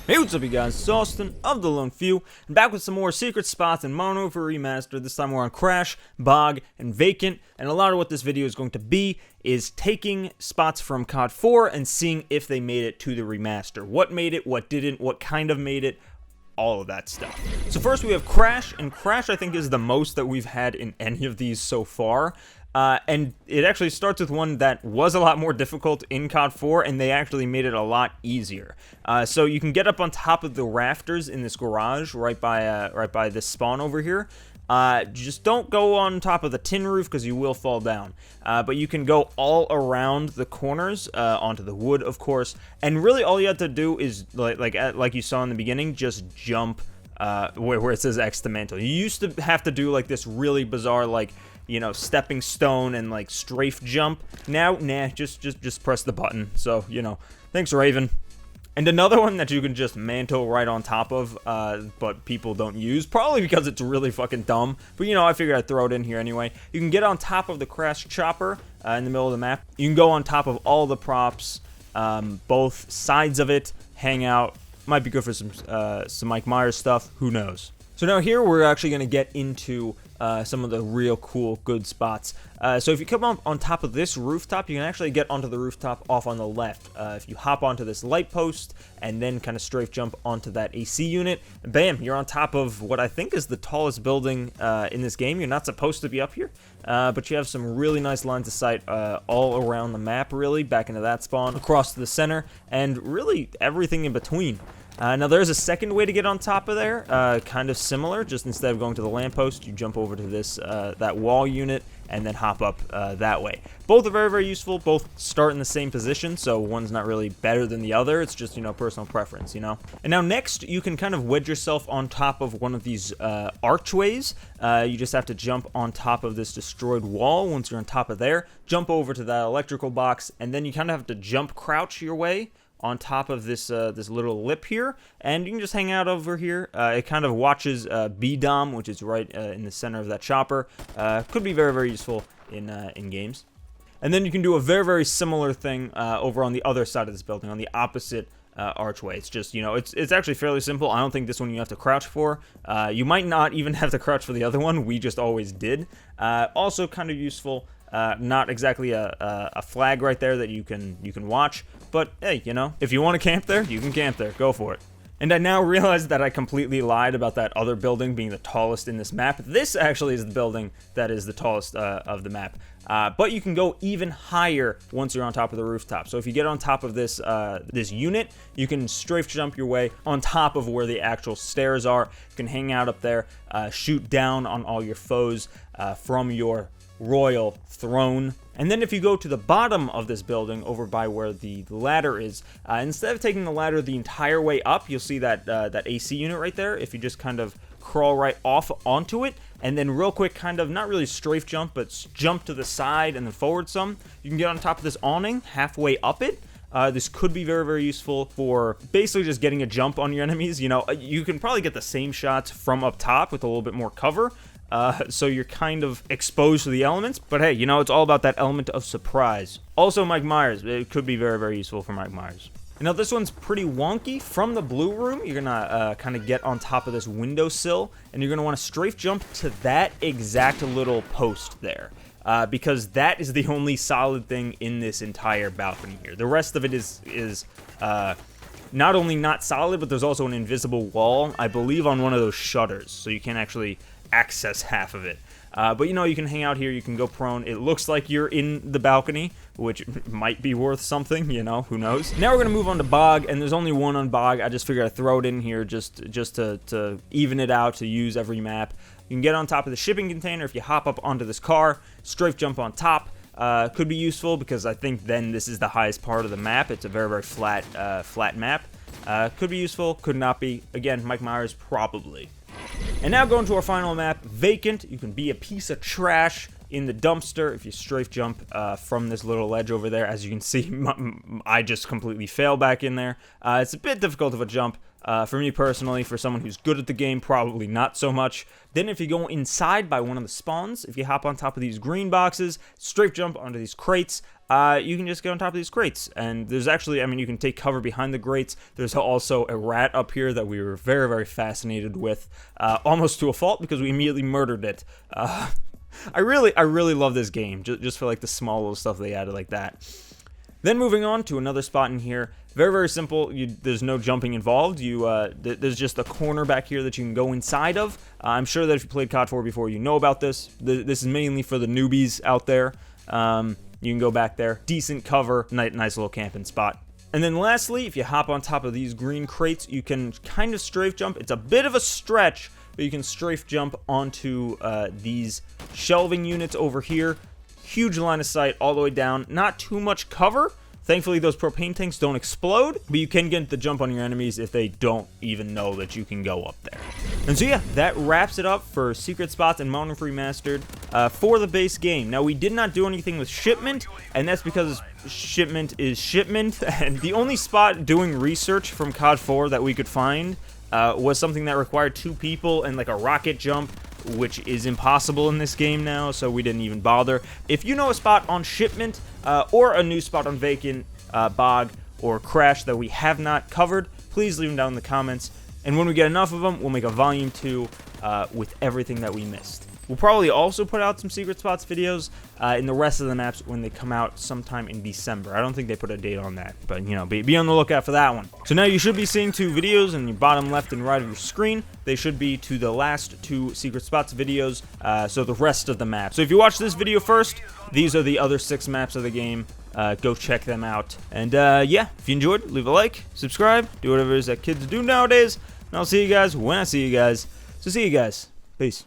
Hey, what's up you guys, it's Austin of The Lone Few, and back with some more secret spots in Modern Warfare Remastered. This time we're on Crash, Bog, and Vacant, and a lot of what this video is going to be is taking spots from COD 4 and seeing if they made it to the remaster. What made it, what didn't, what kind of made it, all of that stuff. So first we have Crash, and Crash I think is the most that we've had in any of these so far. And it actually starts with one that was a lot more difficult in COD 4, and they actually made it a lot easier. So you can get up on top of the rafters in this garage right by this spawn over here. Just don't go on top of the tin roof because you will fall down. But you can go all around the corners onto the wood, of course. And really all you have to do is, like you saw in the beginning, just jump where it says X to mantle. You used to have to do like this really bizarre, like, you know, stepping stone and like strafe jump. Now, nah, just press the button. So, you know, thanks Raven. And another one that you can just mantle right on top of, but people don't use, probably because it's really fucking dumb. But, you know, I figured I'd throw it in here anyway. You can get on top of the Crash chopper in the middle of the map. You can go on top of all the props, both sides of it, hang out. Might be good for some Mike Myers stuff. Who knows? So now here we're actually going to get into some of the real cool, good spots. So if you come up on top of this rooftop, you can actually get onto the rooftop off on the left. If you hop onto this light post and then kind of strafe jump onto that AC unit, bam, you're on top of what I think is the tallest building in this game. You're not supposed to be up here, but you have some really nice lines of sight all around the map, really, back into that spawn, across to the center, and really everything in between. Now there's a second way to get on top of there, kind of similar, just instead of going to the lamppost, you jump over to this, that wall unit, and then hop up that way. Both are very, very useful, both start in the same position, so one's not really better than the other, it's just, you know, personal preference, you know? And now next, you can kind of wedge yourself on top of one of these archways. You just have to jump on top of this destroyed wall. Once you're on top of there, jump over to that electrical box, and then you kind of have to jump crouch your way on top of this this little lip here, and you can just hang out over here. It kind of watches B-Dom, which is right in the center of that chopper. Could be very, very useful in games. And then you can do a very, very similar thing over on the other side of this building, on the opposite archway. It's just, you know, it's actually fairly simple. I don't think this one you have to crouch for. You might not even have to crouch for the other one. We just always did. Also kind of useful. Not exactly a flag right there that you can watch, but hey, you know, if you want to camp there, you can camp there. Go for it. And I now realize that I completely lied about that other building being the tallest in this map. This actually is the building that is the tallest of the map. But you can go even higher once you're on top of the rooftop. So if you get on top of this this unit, you can strafe jump your way on top of where the actual stairs are. You can hang out up there, shoot down on all your foes from your royal throne. And then if you go to the bottom of this building over by where the ladder is, instead of taking the ladder the entire way up, you'll see that that AC unit right there. If you just kind of crawl right off onto it and then real quick kind of not really strafe jump, but jump to the side and then forward some, you can get on top of this awning halfway up it. This could be very, very useful for basically just getting a jump on your enemies. You know, you can probably get the same shots from up top with a little bit more cover. So you're kind of exposed to the elements, but hey, you know, it's all about that element of surprise. Also, Mike Myers, it could be very, very useful for Mike Myers. Now, this one's pretty wonky. From the blue room, you're gonna kind of get on top of this windowsill, and you're gonna want to strafe jump to that exact little post there. Because that is the only solid thing in this entire balcony here. The rest of it is not only not solid, but there's also an invisible wall, I believe, on one of those shutters, so you can't actually access half of it. But you know, you can hang out here, you can go prone. It looks like you're in the balcony, which might be worth something, you know, who knows. Now we're gonna move on to Bog, and there's only one on Bog. I just figured I'd throw it in here just to even it out, to use every map. You can get on top of the shipping container if you hop up onto this car, strafe jump on top. Could be useful because I think then this is the highest part of the map. It's a very, very flat map. Could be useful, could not be. Again, Mike Myers, probably. And now going to our final map, Vacant. You can be a piece of trash in the dumpster. If you strafe jump from this little ledge over there, as you can see, I just completely fail back in there. It's a bit difficult of a jump. For me personally, for someone who's good at the game, probably not so much. Then if you go inside by one of the spawns, if you hop on top of these green boxes, strafe jump onto these crates, you can just get on top of these crates. And there's actually, I mean, you can take cover behind the crates. There's also a rat up here that we were very, very fascinated with, almost to a fault, because we immediately murdered it. I really love this game, just for like the small little stuff they added like that. Then moving on to another spot in here, very, very simple. There's no jumping involved. There's just a corner back here that you can go inside of. I'm sure that if you played COD 4 before, you know about this. This is mainly for the newbies out there. You can go back there. Decent cover, nice little camping spot. And then lastly, if you hop on top of these green crates, you can kind of strafe jump. It's a bit of a stretch, but you can strafe jump onto these shelving units over here. Huge line of sight all the way down. Not too much cover. Thankfully, those propane tanks don't explode, but you can get the jump on your enemies if they don't even know that you can go up there. And so yeah, that wraps it up for secret spots in Modern Warfare Remastered for the base game. Now, we did not do anything with shipment, and that's because shipment is shipment, and the only spot doing research from COD 4 that we could find was something that required 2 people and like a rocket jump, which is impossible in this game now, so we didn't even bother. If you know a spot on shipment or a new spot on Vacant, Bog, or Crash that we have not covered, please leave them down in the comments. And when we get enough of them, we'll make a volume 2 with everything that we missed. We'll probably also put out some secret spots videos in the rest of the maps when they come out sometime in December. I don't think they put a date on that, but you know, be on the lookout for that one. So now you should be seeing 2 videos in your bottom left and right of your screen. They should be to the last 2 secret spots videos, so the rest of the map. So if you watch this video first, these are the other 6 maps of the game. Go check them out. And yeah, if you enjoyed, leave a like, subscribe, do whatever it is that kids do nowadays, and I'll see you guys when I see you guys. So see you guys. Peace.